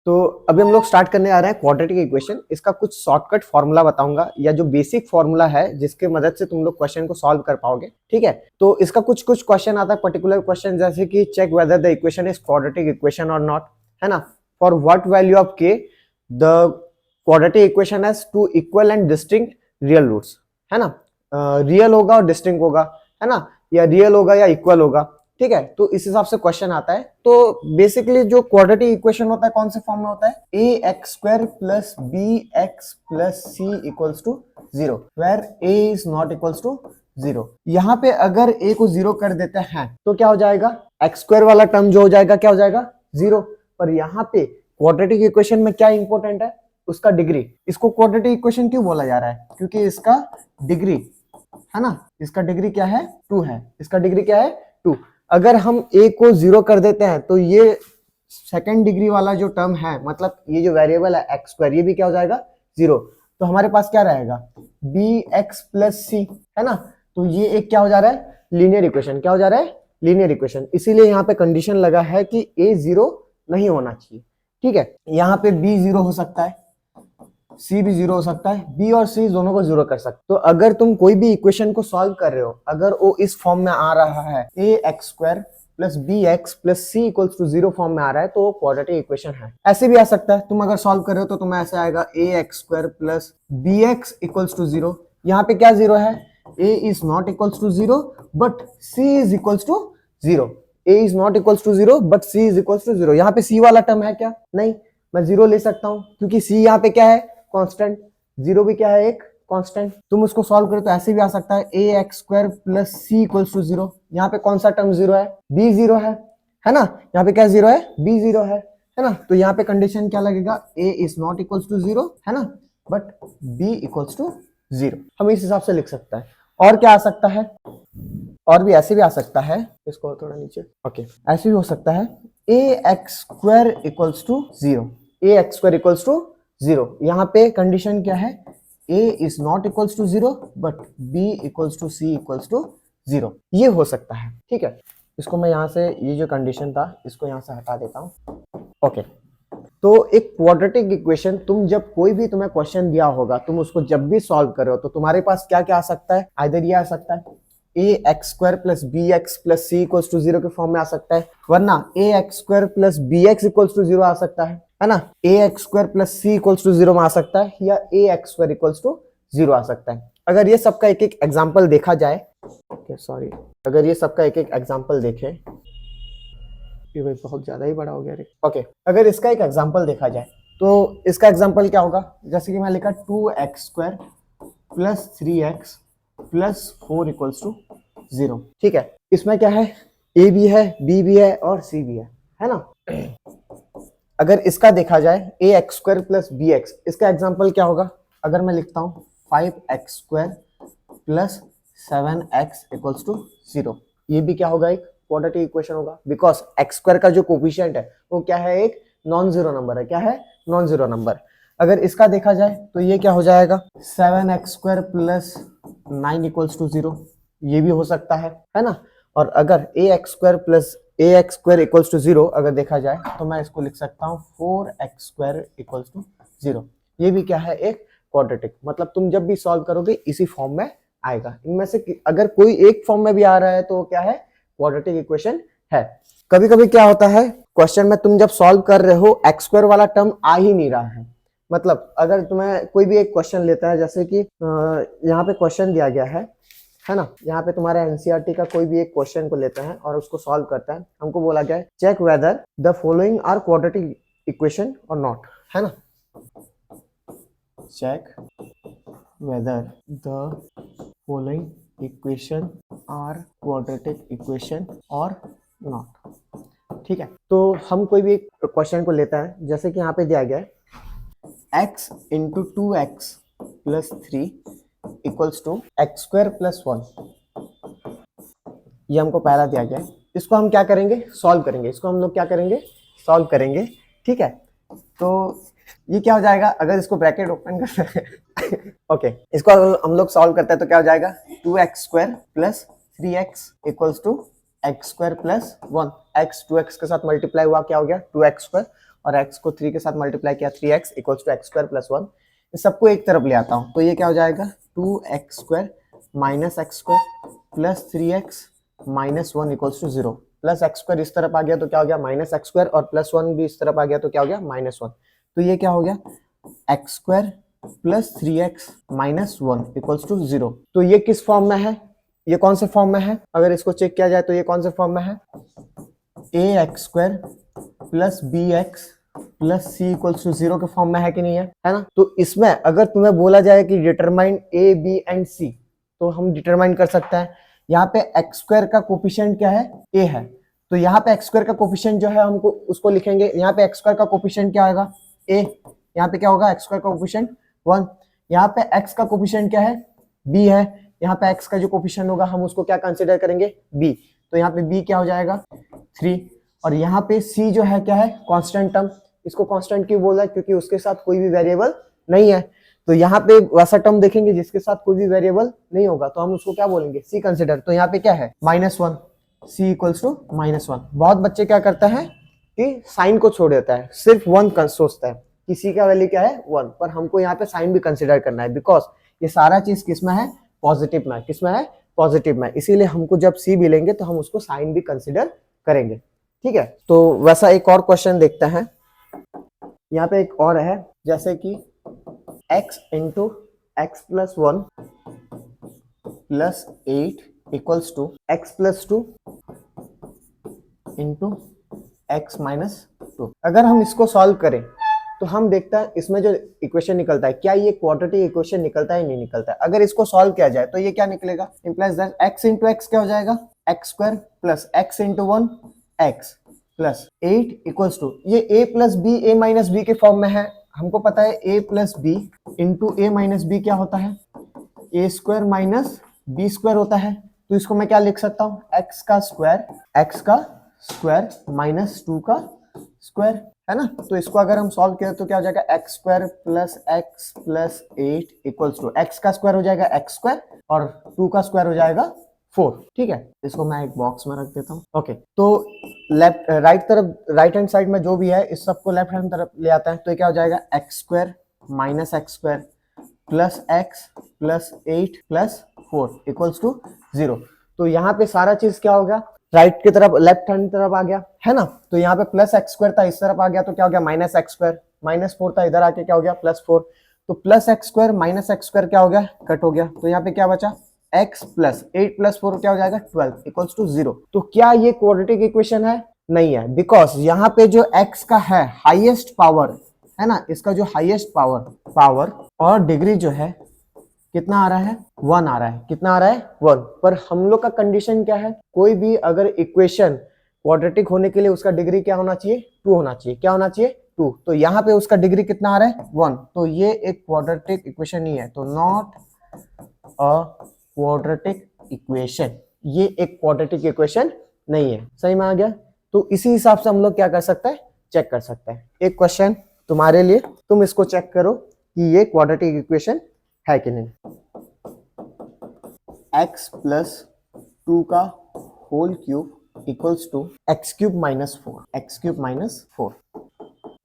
तो अभी हम लोग स्टार्ट करने आ रहे हैं क्वाड्रेटिक इक्वेशन। इसका कुछ शॉर्टकट फॉर्मूला बताऊंगा या जो बेसिक फॉर्मूला है जिसके मदद से तुम लोग क्वेश्चन को सॉल्व कर पाओगे। ठीक है, तो इसका कुछ क्वेश्चन आता है, पर्टिकुलर क्वेश्चन, जैसे कि check whether the equation is quadratic equation or not, है ना। For what value of K the quadratic equation has two equal and distinct real roots, है ना। रियल होगा और डिस्टिंक्ट होगा, है ना, या रियल होगा या इक्वल होगा। ठीक है, तो इस हिसाब से क्वेश्चन आता है। तो बेसिकली जो क्वाड्रेटिक इक्वेशन होता है कौन से फॉर्म में होता है, a x square plus b x plus c equals to zero, where a is not equals to zero. यहाँ पे अगर ए को जीरो कर देते हैं तो क्या हो जाएगा, एक्स स्क्वायर वाला टर्म जो हो जाएगा क्या हो जाएगा, जीरो। पर यहाँ पे क्वाड्रेटिक इक्वेशन में क्या इंपॉर्टेंट है, उसका डिग्री। इसको क्वाड्रेटिक इक्वेशन क्यों बोला जा रहा है, क्योंकि इसका डिग्री, है ना, इसका डिग्री क्या है, 2 है। इसका डिग्री क्या है, 2। अगर हम a को जीरो कर देते हैं तो ये सेकेंड डिग्री वाला जो टर्म है, मतलब ये जो वेरिएबल है एक्स स्क्वायर, ये भी क्या हो जाएगा, जीरो। तो हमारे पास क्या रहेगा, बी एक्स प्लस सी, है ना। तो ये एक क्या हो जा रहा है, लीनियर इक्वेशन। क्या हो जा रहा है, लीनियर इक्वेशन। इसीलिए यहाँ पे कंडीशन लगा है कि a जीरो नहीं होना चाहिए। ठीक है, यहाँ पे b जीरो हो सकता है, सी भी जीरो हो सकता है, बी और सी दोनों को जीरो कर सकते। तो अगर तुम कोई भी इक्वेशन को सॉल्व कर रहे हो, अगर वो इस फॉर्म में आ रहा है, a x square plus b x plus c equals to zero form में आ रहा है, तो वो क्वाड्रेटिक इक्वेशन है। ऐसे भी आ सकता है, तुम अगर सॉल्व कर रहे हो तो तुम्हें ऐसे आएगा, a x square plus b x equals to zero. यहाँ पे क्या जीरो है, a is not equals to zero but c is equals to zero. A is not equals to zero but c is equals to zero. यहाँ पे सी वाला term है क्या, नहीं, मैं जीरो ले सकता हूँ क्योंकि सी यहाँ पे क्या है, कांस्टेंट। जीरो भी क्या है, एक कांस्टेंट। तुम उसको सॉल्व करो तो ऐसे भी आ सकता है, a x square plus c equals to zero. यहाँ पे कौन सा टर्म जीरो है, बी जीरो है ना। यहाँ पे क्या जीरो है, बी जीरो है ना। तो यहाँ पे कंडीशन क्या लगेगा, a is not equals to zero, है ना, but b equals to zero. हम इस हिसाब से लिख सकते हैं। और क्या आ सकता है, और भी ऐसे भी आ सकता है, इसको थोड़ा नीचे, ओके, ऐसे भी हो सकता है, a x square equals to zero, a x square equals to zero. यहाँ पे कंडीशन क्या है, a is not equals to zero but b equals to c equals to zero. ये हो सकता है। ठीक है, इसको मैं यहाँ से, ये जो कंडीशन था इसको यहाँ से हटा देता हूँ। ओके, तो एक क्वाड्रेटिक इक्वेशन, तुम जब कोई भी तुम्हें क्वेश्चन दिया होगा, तुम उसको जब भी सॉल्व कर रहे हो तो तुम्हारे पास क्या क्या आ सकता है, आइदर ये आ सकता है, a x square plus b x plus c equals to zero के फॉर्म में आ सकता है, वरना a x square plus b x equals to zero आ सकता है ना। A x square plus c equals to zero में आ सकता है, या a x square equals to zero आ सकता है। अगर ये सबका एक एक एग्जाम्पल देखा जाए, सॉरी, अगर ये सबका एक एक एग्जाम्पल देखे, ये भाई बहुत ज्यादा ही बड़ा हो गया रे। ओके, अगर इसका एक एग्जाम्पल देखा जाए तो इसका एग्जाम्पल क्या होगा, जैसे कि मैं लिखा 2x square plus 3x plus 4 equals to zero. ठीक है, इसमें क्या है, a भी है, b भी है और c भी है ना। अगर इसका देखा जाए, a x square plus b x, इसका एग्जाम्पल क्या होगा, अगर मैं लिखता हूँ 5x square plus 7x equals to zero, ये भी क्या होगा, एक क्वाड्रेटिक इक्वेशन होगा, बिकॉज एक्स स्क्वायर का जो कोफिशिएंट है वो क्या है, एक नॉन जीरो नंबर है। क्या है, नॉन जीरो नंबर। अगर इसका देखा जाए तो ये क्या हो जाएगा, 7x square plus 9 equals to zero, ये भी हो सकता है ना। और अगर a x square plus a x square equals to zero अगर देखा जाए तो मैं इसको लिख सकता हूँ 4x square equals to zero. ये भी क्या है, एक क्वाड्रेटिक। मतलब तुम जब भी सॉल्व करोगे इसी फॉर्म में आएगा। इनमें से अगर कोई एक फॉर्म में भी आ रहा है तो क्या है, क्वाड्रेटिक इक्वेशन है। कभी कभी क्या होता है, क्वेश्चन में तुम जब सॉल्व कर रहे हो एक्स स्क्वायर वाला टर्म आ ही नहीं रहा है। मतलब अगर तुम्हें कोई भी एक क्वेश्चन लेता है, जैसे कि यहाँ पे क्वेश्चन दिया गया है ना, यहाँ पे तुम्हारे एनसीईआरटी का कोई भी एक क्वेश्चन को लेता है और उसको सॉल्व करता है, हमको बोला गया है check whether the following are quadratic equation or not, है ना। Check whether the following equation are quadratic equation or not. ठीक है, तो हम कोई भी एक क्वेश्चन को लेता है, जैसे कि यहाँ पे दिया गया है x into 2x plus 3 equals to x square plus 1, ये हमको पहला दिया गया है। इसको हम क्या करेंगे, सॉल्व करेंगे। इसको हम लोग क्या करेंगे, सॉल्व करेंगे। ठीक है, तो ये क्या हो जाएगा, अगर इसको ब्रैकेट ओपन करते हैं ओके, इसको हम लोग सॉल्व करते हैं तो क्या हो जाएगा, 2x square plus 3x equals to x square plus 1। x 2x के साथ मल्टीप्लाई हुआ, क्या हो गया, 2x स्क्वायर। और x को 3 के साथ मल्टीप्लाई किया, 3x equals to x square plus 1। इस सबको एक तरफ ले आता हूँ तो ये क्या हो जाएगा 2x square minus x square plus 3x minus 1 equals to 0। Plus x square इस तरफ आ गया तो क्या हो गया माइनस एक्स स्क्वायर, और प्लस 1 भी इस तरफ आ गया तो क्या हो गया माइनस 1। तो ये क्या हो गया x square plus 3x minus 1 equals to 0। तो ये किस फॉर्म में है, ये कौन से फॉर्म में है, अगर इसको चेक किया जाए तो ये कौन से फॉर्म में है, a x square plus b x plus c equals to 0 के फॉर्म में है कि नहीं है ना। तो इसमें अगर तुम्हें बोला जाए कि डिटरमाइन ए बी एंड सी, तो हम डिटरमाइन कर सकते हैं। यहाँ पे एक्स स्क्वायर का कोफिशिएंट क्या है, ए है, तो यहाँ पे एक्स स्क्वायर का कोफिशिएंट जो है हमको उसको लिखेंगे। यहाँ पे एक्स स्क्वायर का कोफिशिएंट क्या आएगा ए, यहाँ पे क्या होगा एक्स स्क्वायर का कोफिशिएंट 1, यहाँ पे एक्स का कोफिशिएंट क्या है बी है, यहाँ पे एक्स का जो कोफिशिएंट होगा हम उसको क्या कंसिडर करेंगे बी, तो यहाँ पे बी क्या हो जाएगा 3, और यहाँ पे सी जो है क्या है कांस्टेंट टर्म। इसको कांस्टेंट क्यों बोला है, क्योंकि उसके साथ कोई भी वेरिएबल नहीं है। तो यहाँ पे वैसा टर्म देखेंगे जिसके साथ कोई भी वेरिएबल नहीं होगा तो हम उसको क्या बोलेंगे सी कंसिडर। तो यहाँ पे क्या है -1, सी इक्वल्स टू -1। बहुत बच्चे क्या करते हैं कि साइन को छोड़ देता है, सिर्फ 1 सोचता है कि सी का वैल्यू क्या है 1, पर हमको यहाँ पे साइन भी कंसिडर करना है, बिकॉज ये सारा चीज किसमें है पॉजिटिव में, किसमें है पॉजिटिव में, इसीलिए हमको जब सी भी लेंगे तो हम उसको साइन भी कंसिडर करेंगे। ठीक है, तो वैसा एक और क्वेश्चन देखते हैं। यहाँ पे एक और है, जैसे कि x into x plus 1 plus 8 equals to x plus 2 into x minus 2। अगर हम इसको सॉल्व करें तो हम देखता है इसमें जो इक्वेशन निकलता है क्या ये क्वाड्रेटिक इक्वेशन निकलता है नहीं निकलता है। अगर इसको सॉल्व किया जाए तो ये क्या निकलेगा, implies that x into x क्या हो जाएगा x square plus x into 1 x plus 8 equals to ये a plus b a minus b के फॉर्म में है। हमको पता है a plus b into a minus b क्या होता है a square minus b square होता है। तो इसको मैं क्या लिख सकता हूँ एक्स का स्क्वायर माइनस 2 का स्क्वायर, है ना। तो इसको अगर हम सॉल्व करें तो क्या हो जाएगा x square plus 8 equals to x का स्क्वायर हो जाएगा एक्स स्क्वायर और 2 का स्क्वायर हो जाएगा 4। ठीक है, इसको मैं एक बॉक्स में रख देता हूँ। ओके, तो लेफ्ट राइट हैंड साइड में जो भी है इस सबको लेफ्ट हैंड तरफ ले आता है तो क्या हो जाएगा x square minus x square plus x plus 8 plus 4 equals to 0। तो यहाँ पे सारा चीज क्या हो गया राइट की तरफ, लेफ्ट हैंड तरफ आ गया, है ना। तो यहाँ पे प्लस एक्स स्क्वायर था इस तरफ आ गया तो क्या हो गया माइनस एक्स स्क्वायर, माइनस 4 था इधर आके क्या हो गया प्लस 4। तो plus x square minus x square क्या हो गया कट हो गया। तो यहाँ पे क्या बचा x प्लस 8 प्लस 4 क्या हो जाएगा 12 इक्वल्स टू 0। तो क्या ये क्वाड्रेटिक इक्वेशन है, नहीं है, बिकॉज यहाँ पे जो x का है हाईएस्ट पावर है ना, इसका जो हाईएस्ट पावर और डिग्री जो है कितना आ रहा है 1 आ रहा है, कितना आ रहा है 1। पर हम लोग का कंडीशन क्या है, कोई भी अगर इक्वेशन क्वाड्रेटिक होने के लिए उसका डिग्री क्या होना चाहिए 2 होना चाहिए, क्या होना चाहिए 2। तो यहाँ पे उसका डिग्री कितना आ रहा है 1, तो ये एक क्वाड्रेटिक इक्वेशन नहीं है, तो नॉट अ क्वाड्रेटिक इक्वेशन, ये एक क्वाड्रेटिक इक्वेशन नहीं है। सही में आ गया। तो इसी हिसाब से हम लोग क्या कर सकते हैं चेक कर सकते हैं। एक क्वेश्चन तुम्हारे लिए, तुम इसको चेक करो कि ये क्वाड्रेटिक इक्वेशन है कि नहीं। x प्लस 2 का whole cube equals to x cube minus 4,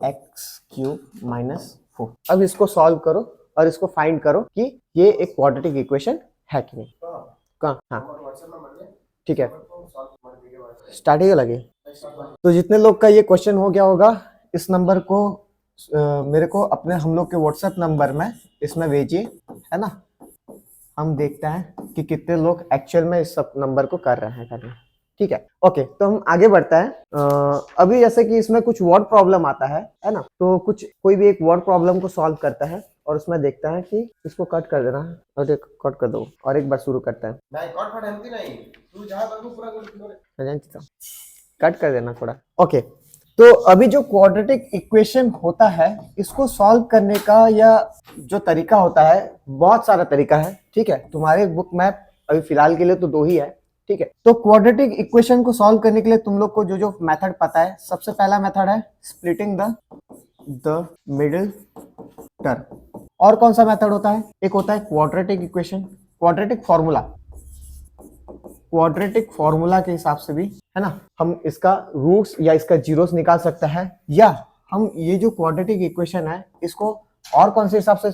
x cube minus 4। अब इसको सॉल्व करो और इसको फाइंड करो कि ये एक क्वाड्रेटिक इक्वेशन है कि नहीं। कहाँ, हाँ ठीक है, स्टार्टिंग लगे। तो जितने लोग का ये क्वेश्चन हो गया होगा इस नंबर को मेरे को अपने हम लोग के व्हाट्सएप नंबर में इसमें भेजिए, है ना। हम देखते हैं कि कितने लोग एक्चुअल में इस सब नंबर को कर रहे हैं करना। ठीक है, ओके, तो हम आगे बढ़ते हैं। अभी जैसे कि इसमें कुछ वर्ड प्रॉब्लम आता है ना, तो कोई भी एक वर्ड प्रॉब्लम को सॉल्व करता है और उसमें देखता है कि इसको कट कर देना है और कट कर दो और एक बार शुरू करता है। कट कर देना थोड़ा। ओके, तो अभी जो क्वाड्रेटिक इक्वेशन होता है इसको सॉल्व करने का या जो तरीका होता है बहुत सारा तरीका है। ठीक है, तुम्हारे बुक में अभी फिलहाल के लिए तो 2 ही है। ठीक है, तो क्वाड्रेटिक इक्वेशन को सॉल्व करने के लिए तुम लोग को जो मेथड पता है, सबसे पहला मेथड है स्प्लिटिंग द मिडिल टर्म। और कौन सा मेथड होता है, एक होता है क्वाड्रेटिक इक्वेशन, क्वाड्रेटिक फॉर्मूला के हिसाब से भी, है ना, हम इसका रूट्स या इसका जीरोस निकाल सकते हैं, या हम ये जो क्वाड्रेटिक इक्वेशन है इसको और कौन से हिसाब से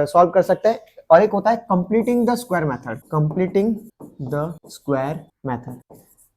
सॉल्व कर सकते हैं, और एक होता है completing the square method. Completing the square method,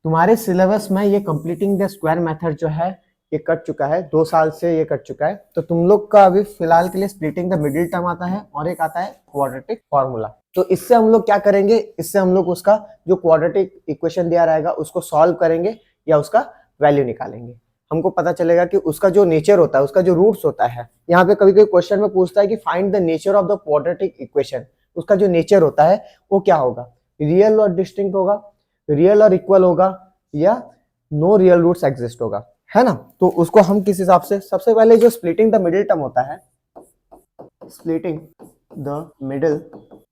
तुम्हारे सिलेबस में ये कंप्लीटिंग द स्क्वायर मेथड जो है ये कट चुका है, 2 साल से ये कट चुका है। तो तुम लोग का अभी फिलहाल के लिए स्प्लिटिंग द मिडिल टर्म आता है और एक आता है क्वाड्रेटिक फॉर्मूला। तो इससे हम लोग क्या करेंगे, इससे हम लोग उसका जो क्वाड्रेटिक इक्वेशन दिया रहेगा उसको सॉल्व करेंगे या उसका वैल्यू निकालेंगे। हमको पता चलेगा कि उसका जो नेचर होता है, उसका जो रूट्स होता है। यहाँ पे कभी कभी क्वेश्चन में पूछता है कि find the nature of the quadratic equation, उसका जो नेचर होता है वो क्या होगा, रियल और डिस्टिंक्ट होगा, रियल और इक्वल होगा, या नो रियल रूट्स एग्जिस्ट होगा, है ना। तो उसको हम किस हिसाब से, सबसे पहले जो स्प्लिटिंग द मिडिल टर्म होता है, स्प्लिटिंग द मिडिल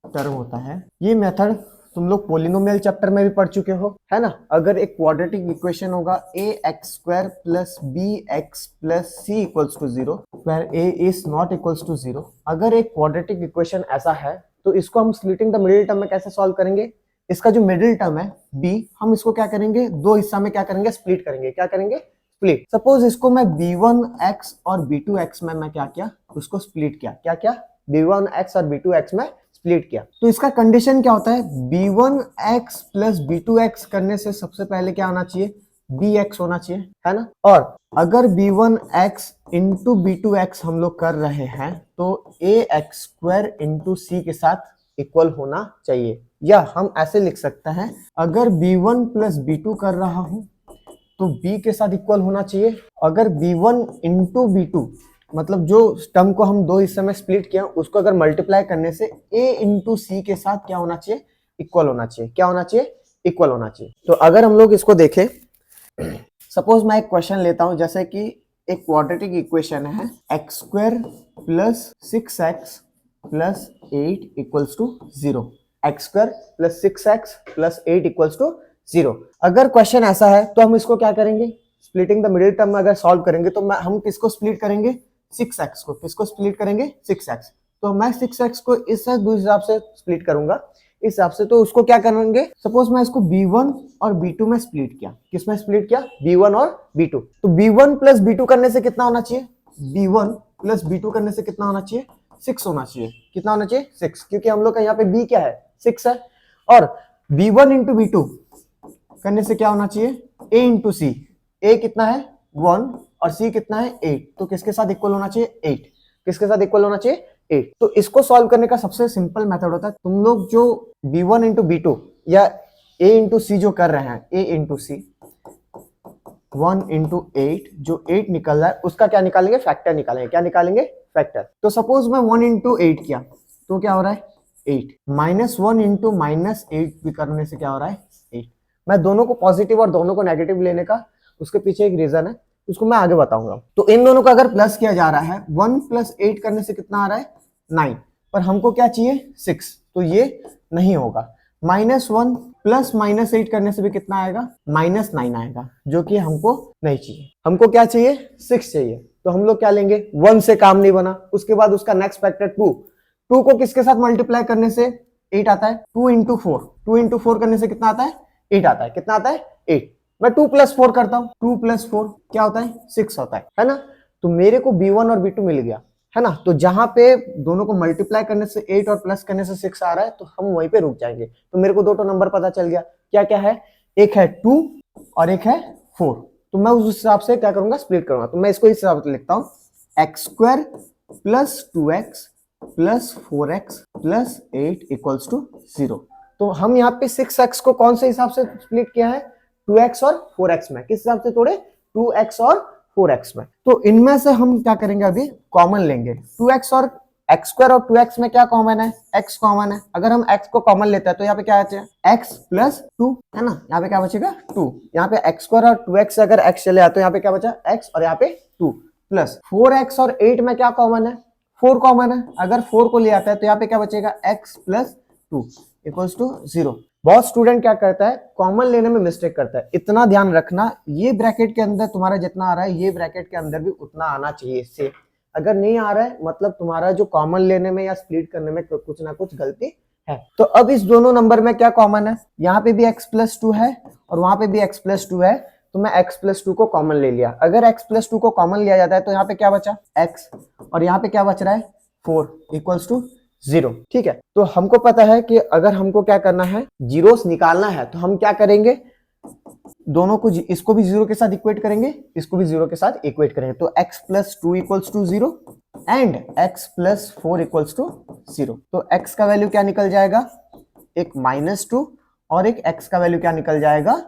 टर्म होता है, ये मेथड तुम लोग पोलिनोमियल चैप्टर में भी पढ़ चुके हो, है ना। अगर एक क्वाड्रेटिक इक्वेशन होगा ax² plus bx plus c equals to 0 where a is not equals to 0, अगर एक क्वाड्रेटिक इक्वेशन ऐसा है तो इसको हम स्प्लिटिंग द मिडिल टर्म में कैसे सॉल्व करेंगे। इसका जो मिडिल टर्म है b, हम इसको क्या करेंगे, 2 हिस्सा में क्या करेंगे, स्प्लिट करेंगे। क्या करेंगे, स्प्लिट। सपोज इसको मैं b1x और b2x में मैं क्या किया, उसको स्प्लिट किया। क्या क्या, b1x और b2x में स्प्लिट किया। तो इसका कंडीशन क्या होता है, b1x प्लस b2x करने से सबसे पहले क्या होना चाहिए, bx होना चाहिए, है ना। और अगर b1x इंटू b2x हम लोग कर रहे हैं तो ax² इंटू c के साथ इक्वल होना चाहिए। या हम ऐसे लिख सकते हैं, अगर b1 प्लस b2 कर रहा हूं तो b के साथ इक्वल होना चाहिए। अगर b1 इंटू b2 मतलब जो टर्म को हम 2 हिस्से में स्प्लिट किया उसको अगर मल्टीप्लाई करने से a इंटू सी के साथ क्या होना चाहिए, इक्वल होना चाहिए। क्या होना चाहिए, इक्वल होना चाहिए। तो अगर हम लोग इसको देखें, सपोज मैं एक क्वेश्चन लेता हूं, जैसे कि एक क्वाड्रेटिक इक्वेशन है x² plus 6x plus 8 equals to 0, x² plus 6x plus 8 equals to 0। अगर क्वेश्चन ऐसा है तो हम इसको क्या करेंगे, स्प्लिटिंग द मिडिल टर्म में अगर सॉल्व करेंगे तो हम किसको स्प्लिट करेंगे, 6x को। किसको स्प्लिट करेंगे, 6x। तो मैं 6x को इस हिसाब से स्प्लिट करूंगा, इस हिसाब से। तो उसको क्या करेंगे, सपोज मैं इसको b1 और b2 में स्प्लिट किया। किस में स्प्लिट किया, b1 और b2। तो b1 प्लस b2 करने से कितना होना चाहिए, b1 प्लस b2 करने से कितना होना चाहिए, 6 होना चाहिए। कितना होना चाहिए, 6, क्योंकि हम लोग का यहाँ पे b क्या है, 6 है। और b1 इंटू b2 करने से क्या होना चाहिए, a इंटू सी। a कितना है 1 और c कितना है 8, तो किसके साथ इक्वल होना चाहिए, 8। किसके साथ इक्वल होना चाहिए, 8। तो इसको सॉल्व करने का सबसे सिंपल मेथड होता है, तुम लोग जो b1 इंटू b2 या a इंटू सी जो कर रहे हैं, a इंटू सी 1 इंटू 8, जो 8 निकल रहा है उसका क्या निकालेंगे, फैक्टर निकालेंगे। क्या निकालेंगे, फैक्टर। तो सपोज मैं 1 इंटू 8 किया तो क्या हो रहा है, 8। -1 इंटू -8 भी करने से क्या हो रहा है, 8। मैं दोनों को पॉजिटिव और दोनों को नेगेटिव लेने का उसके पीछे एक रीजन है, उसको मैं आगे बताऊंगा। तो इन दोनों का अगर प्लस किया जा रहा है, 1 प्लस 8 करने से कितना आ रहा है, 9। पर हमको क्या चाहिए, 6, तो ये नहीं होगा। -1 प्लस -8 करने से भी कितना आएगा, -9 आएगा, जो कि हमको नहीं चाहिए। हमको क्या चाहिए, 6 चाहिए। तो हम लोग क्या लेंगे, 1 से काम नहीं बना। उसके बाद उसका नेक्स्ट फैक्टर 2 को किसके साथ मल्टीप्लाई करने से 8 आता है, 2 इंटू 4 करने से कितना आता है, 8 आता है। कितना आता है, 8। मैं 2 प्लस 4 करता हूं, 2 प्लस 4 क्या होता है, 6 होता है ना। तो मेरे को b1 और b2 मिल गया, है ना। तो जहां पे दोनों को मल्टीप्लाई करने से 8 और प्लस करने से 6 आ रहा है तो हम वहीं पे रुक जाएंगे। तो मेरे को 2 नंबर पता चल गया, क्या क्या है, एक है 2 और एक है 4। तो मैं उस हिसाब से क्या करूंगा, स्प्लिट करूंगा। तो मैं इसको इस हिसाब से लिखता हूं, x² plus 2x plus 4x plus 8 equals to 0। तो हम यहाँ पे 6x को कौन से हिसाब से स्प्लिट किया है, 2x और 4x में। किस हिसाब से तोड़े, 2x और 4x में। तो इनमें से हम क्या करेंगे, अभी कॉमन लेंगे। 2x और x² और 2x में क्या कॉमन है, x कॉमन है। अगर हम x को कॉमन लेते हैं तो यहाँ पे क्या बचेगा, x प्लस 2, है ना। यहाँ पे क्या बचेगा, 2। यहाँ पे x² और 2x से अगर x चले आते तो यहाँ पे क्या बचा, x और यहाँ पे 2 प्लस 4x और 8 में क्या कॉमन है, 4 कॉमन है। अगर 4 को ले आता है तो यहाँ पे क्या बचेगा, x प्लस 2 इक्वल्स टू 0। बहुत स्टूडेंट क्या करता है, कॉमन लेने में मिस्टेक करता है। इतना ध्यान रखना, ये ब्रैकेट के अंदर तुम्हारा जितना आ रहा है, ये ब्रैकेट के अंदर भी उतना आना चाहिए इससे। अगर नहीं आ रहा है मतलब तुम्हारा जो कॉमन लेने में या स्प्लिट करने में कुछ ना कुछ गलती है। तो अब इस दोनों नंबर में क्या कॉमन है, यहाँ पे भी x प्लस 2 है और वहां पे भी x प्लस 2 है। तो मैं x प्लस 2 को कॉमन ले लिया। अगर x प्लस 2 को कॉमन लिया जाता है तो यहाँ पे क्या बचा x, और यहाँ पे क्या बच रहा है 4 इक्वल्स टू 0। ठीक है, तो हमको पता है कि अगर हमको क्या करना है, जीरोस निकालना है, तो हम क्या करेंगे, दोनों को, इसको भी 0 के साथ इक्वेट करेंगे, इसको भी 0 के साथ इक्वेट करेंगे। तो x plus 2 equals to 0 and x plus 4 equals to 0। तो x का वैल्यू क्या निकल जाएगा, एक -2, और एक x का वैल्यू क्या निकल जाएगा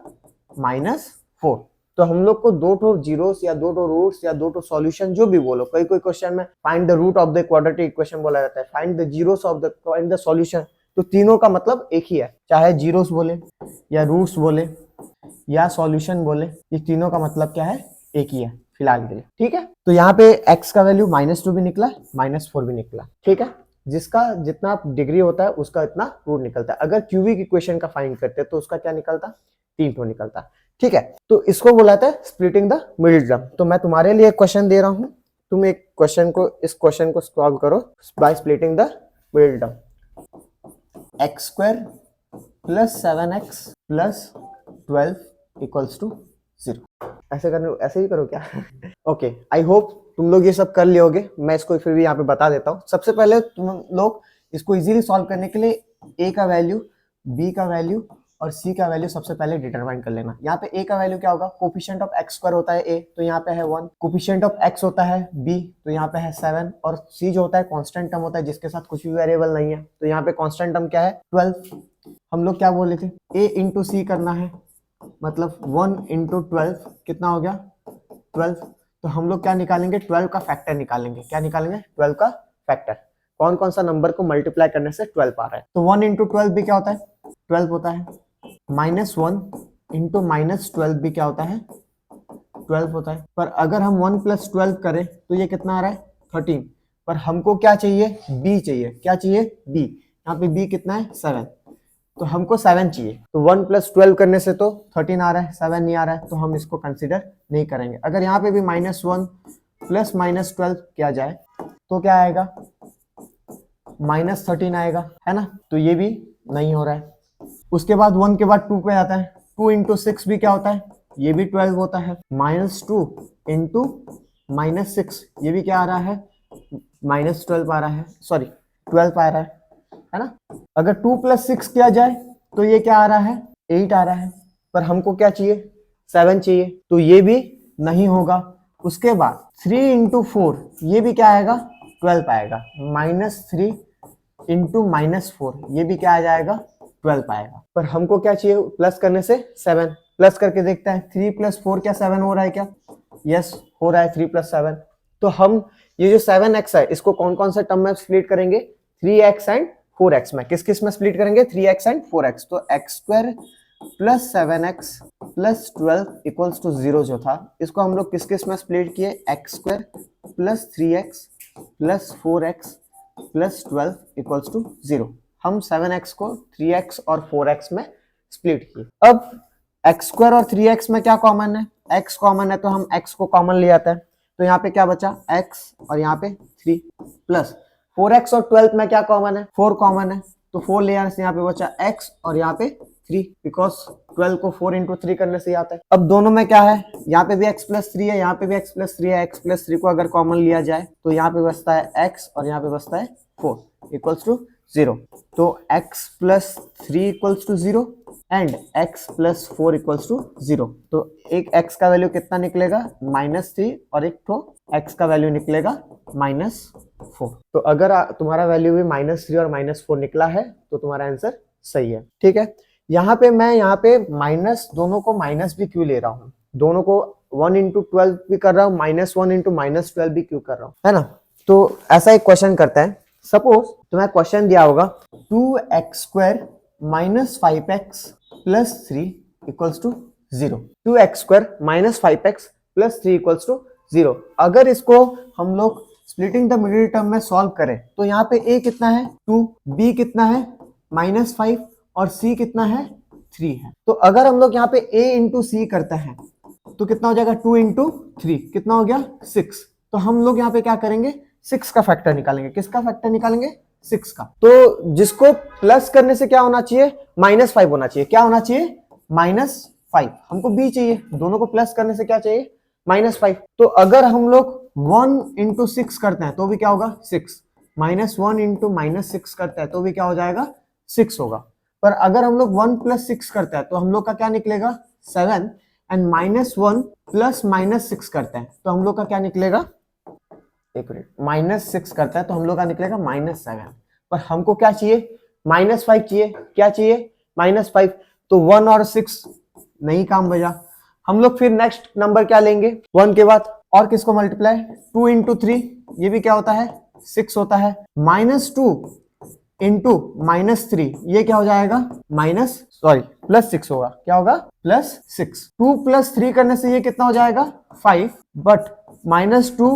-4। तो हम लोग को दो तो जीरोस या दो तो रूट्स या दो तो सॉल्यूशन, जो भी बोलो, कोई क्वेश्चन में find the root of the quadratic equation बोला जाता है, find the zeros of the, find the solution, तो तीनों का मतलब एक ही है, चाहे जीरोस बोले या रूट्स बोले या सॉल्यूशन बोले, ये तीनों का मतलब क्या है, एक ही है फिलहाल के लिए। ठीक है, तो यहाँ पे x का वैल्यू -2 भी निकला, -4 भी निकला। ठीक है, जिसका जितना डिग्री होता है उसका इतना रूट निकलता है। अगर क्यूबिक इक्वेशन का फाइंड करते तो उसका क्या निकलता, 3 तो निकलता। ठीक है, तो इसको बोलाता है स्प्लिटिंग द मिडिल टर्म। तो मैं तुम्हारे लिए एक क्वेश्चन दे रहा हूं, तुम एक क्वेश्चन को, इस क्वेश्चन को सॉल्व करो by splitting the middle term. x² plus 7x plus 12 equals to 0। ऐसे करने, ऐसे ही करो क्या? ओके, आई होप तुम लोग ये सब कर लियोगे। मैं इसको फिर भी यहाँ पे बता देता हूँ। सबसे पहले तुम लोग इसको इजीली सॉल्व करने के लिए a का वैल्यू, b का वैल्यू और c का वैल्यू सबसे पहले डिटरमाइन कर लेना। यहाँ पे a का वैल्यू क्या होगा, कोफिशिएंट ऑफ x² होता है a, तो यहाँ पे है 1, कोफिशिएंट ऑफ x होता है b, तो यहाँ पे है 7, और c जो होता है कांस्टेंट टर्म होता है जिसके साथ कुछ भी वेरिएबल नहीं है, तो यहाँ पे कांस्टेंट टर्म क्या है 12। हम लोग क्या बोले थे, a इंटू सी करना है, मतलब 1 इंटू 12 कितना हो गया 12। तो हम लोग क्या निकालेंगे, 12 का फैक्टर निकालेंगे। क्या निकालेंगे, 12 का फैक्टर। कौन कौन सा नंबर को मल्टीप्लाई करने से 12 आ रहा है, तो 1 इंटू 12 भी क्या होता है 12 होता है, -1 इंटू -12 भी क्या होता है 12 होता है। पर अगर हम 1 प्लस 12 करें तो ये कितना आ रहा है 13। पर हमको क्या चाहिए, b चाहिए। क्या चाहिए, b। यहाँ पे b कितना है 7, तो हमको 7 चाहिए। तो 1 प्लस 12 करने से तो 13 आ रहा है, 7 नहीं आ रहा है, तो हम इसको कंसीडर नहीं करेंगे। अगर यहाँ पे भी -1 प्लस -12 किया जाए तो क्या आएगा, -13 आएगा, है ना, तो ये भी नहीं हो रहा है। उसके बाद 1 के बाद 2 पे आता है, 2 इंटू 6 भी क्या होता है, ये भी 12 होता है। -2 इंटू -6 ये भी क्या आ रहा है, -12 आ रहा है, सॉरी 12 आ रहा है ना। अगर 2 प्लस 6 किया जाए तो ये क्या आ रहा है 8 आ रहा है। पर हमको क्या चाहिए 7 चाहिए, तो ये भी नहीं होगा। उसके बाद 3 इंटू 4 ये भी क्या आएगा 12 आएगा। -3 इंटू -4 ये भी क्या आ जाएगा 12 आएगा। पर हमको क्या चाहिए, प्लस करने से 7। प्लस करके देखते हैं, 3 प्लस 4 क्या 7 हो रहा है क्या, यस हो रहा है 3 प्लस 7। तो हम ये जो 7x है इसको कौन कौन से टर्म में स्प्लिट करेंगे, 3x एंड 4x में। किस किस में स्प्लिट करेंगे, 3x एंड 4x। तो x² plus 7x plus 12 equals to 0 जो था, इसको हम लोग किस किस में स्प्लिट किए, x² plus 3x plus 4x plus 12 equals to 0। हम 7x को 3x और 4x में स्प्लिट किए। अब x² और 3x में क्या कॉमन है, x कॉमन है, तो हम x को कॉमन ले आते हैं। तो यहाँ पे क्या बचा x और यहाँ पे 3 प्लस 4x और 12 में क्या कॉमन है, 4 कॉमन है, तो 4 ले आने से यहाँ पे बचा x और यहाँ पे 3, बिकॉज 12 को 4 इंटू 3 करने से आता है। अब दोनों में क्या है, यहाँ पे भी x प्लस 3 है, यहाँ पे भी x प्लस 3 है। x प्लस 3 को अगर कॉमन लिया जाए तो यहाँ पे बचता है x और यहाँ पे बचता है 4 इक्वल्स टू 0। तो x plus 3 equals to 0 and x plus 4 equals to 0। तो एक x का वैल्यू कितना निकलेगा -3 और एक तो x का वैल्यू निकलेगा -4। तो अगर तुम्हारा वैल्यू भी -3 और -4 निकला है तो तुम्हारा आंसर सही है। ठीक है, यहाँ पे मैं माइनस, दोनों को माइनस भी क्यों ले रहा हूँ, दोनों को 1 इंटू 12 भी कर रहा हूँ, -1 इंटू -12 भी क्यों कर रहा हूँ, है ना। तो ऐसा एक क्वेश्चन करता है, सपोज तुम्हें क्वेश्चन दिया होगा 2x² minus 5x plus 3 equals to 0। 2x² minus 5x plus 3 equals to 0। अगर इसको हम लोग स्प्लिटिंग द मिडिल टर्म में सॉल्व करें तो यहाँ पे a कितना है 2, b कितना है -5 और c कितना है 3 है। तो अगर हम लोग यहाँ पे a इंटू सी करते हैं तो कितना हो जाएगा 2 इंटू 3 कितना हो गया 6। तो हम लोग यहाँ पे क्या करेंगे 6 का फैक्टर निकालेंगे। किसका फैक्टर निकालेंगे 6 का। तो जिसको प्लस करने से क्या होना चाहिए -5 होना चाहिए। क्या होना चाहिए 5, हमको b चाहिए, दोनों को प्लस करने से क्या चाहिए, -5। तो अगर हम लोग 1 इंटू 6 करते हैं तो भी क्या होगा, 6, -1 इंटू -6 करते हैं तो भी क्या हो जाएगा, 6 होगा। पर अगर हम लोग 1 प्लस 6 करते हैं तो हम लोग का क्या निकलेगा, 7, एंड -1 प्लस -6 करते हैं तो हम लोग का क्या निकलेगा, एक मिनट, -6 करता है तो हम लोग का निकलेगा -7। पर हमको क्या चाहिए, -5 चाहिए, क्या चाहिए, -5। तो 1 और 6 नहीं काम बजा। हम लोग फिर नेक्स्ट नंबर क्या लेंगे, 1 के बाद और किसको मल्टीप्लाई, 2 इंटू 3, ये भी क्या होता है, 6 होता है। -2 इंटू -3, ये क्या हो जाएगा, +6 होगा, क्या होगा, +6। 2 + 3 करने से ये कितना हो जाएगा, 5, बट -2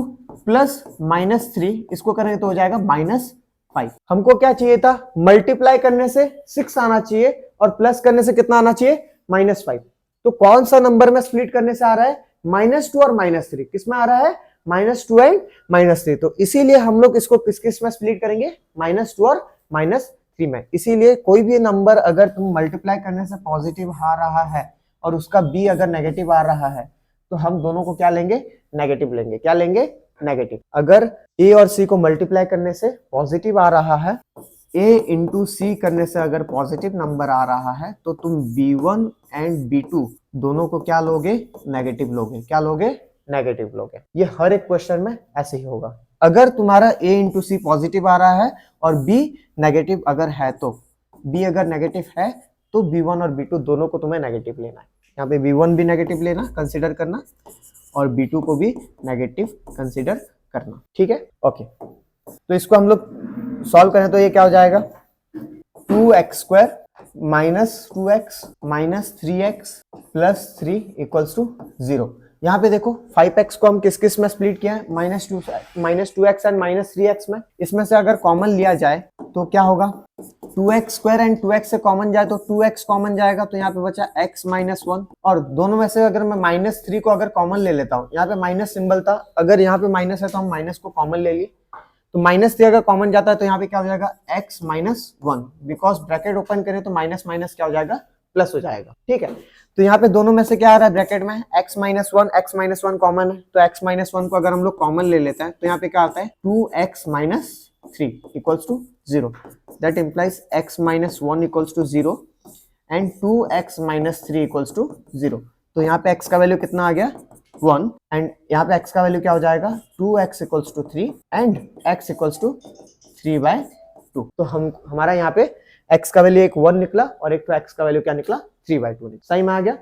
प्लस -3 इसको करेंगे तो हो जाएगा -5। हमको क्या चाहिए था, मल्टीप्लाई करने से 6 आना चाहिए और प्लस करने से कितना आना चाहिए, -5। तो कौन सा नंबर में स्प्लिट करने से आ रहा है, -2 और -3, किस में आ रहा है, -2 एंड -3। तो इसीलिए हम लोग इसको किस किस में स्प्लिट करेंगे, -2 और -3 में। इसीलिए कोई भी नंबर अगर तुम मल्टीप्लाई करने से पॉजिटिव आ रहा है और उसका b अगर नेगेटिव आ रहा है तो हम दोनों को क्या लेंगे, नेगेटिव लेंगे। क्या लेंगे, नेगेटिव। अगर a और c को मल्टीप्लाई करने से पॉजिटिव आ रहा है, a इंटू सी करने से अगर पॉजिटिव नंबर आ रहा है तो तुम b1 एंड b2 दोनों को क्या लोगे, नेगेटिव लोगे। क्या लोगे, नेगेटिव लोगे। ये हर एक क्वेश्चन में ऐसे ही होगा। अगर तुम्हारा a इंटू सी पॉजिटिव आ रहा है और b नेगेटिव अगर है तो b अगर नेगेटिव है तो b1 और b2 दोनों को तुम्हें नेगेटिव लेना है। यहाँ पे b1 भी नेगेटिव लेना, कंसिडर करना, और b2 को भी नेगेटिव कंसिडर करना, ठीक है, ओके। तो इसको हम लोग सॉल्व करें तो ये क्या हो जाएगा, 2x² - 2x - 3x + 3 = 0। यहाँ पे देखो 5x को हम किस किस में स्प्लिट किया है, -2x एंड -3x में। इसमें से अगर कॉमन लिया जाए तो क्या होगा, 2x² एंड 2x से कॉमन जाए तो 2x कॉमन जाएगा, तो यहाँ पे बचा x - 1। और दोनों में से अगर मैं -3 को अगर कॉमन ले लेता हूँ, यहाँ पे माइनस सिंबल था, अगर यहाँ पे माइनस है तो हम माइनस को कॉमन ले लिए, तो -3 अगर कॉमन जाता है तो यहाँ पे क्या हो जाएगा, x - 1, बिकॉज ब्रैकेट ओपन करें तो माइनस माइनस क्या हो जाएगा, प्लस हो जाएगा, ठीक है। तो यहाँ पे दोनों में से क्या आ रहा है ब्रैकेट में, x - 1 कॉमन है, तो x - 1 को अगर हम लोग कॉमन ले लेते हैं तो यहाँ पे क्या आता है, 2x - 3 = 0। That implies x - 1 = 0 and 2x - 3 = 0। तो यहाँ पे x का वैल्यू कितना आ गया, 1, एंड यहाँ पे x का वैल्यू क्या हो जाएगा, 2x = 3 एंड x = 3/2। तो हमारा यहाँ पे x का वैल्यू एक 1 निकला और एक तो x का वैल्यू क्या निकला, 3/2। सही में आ गया।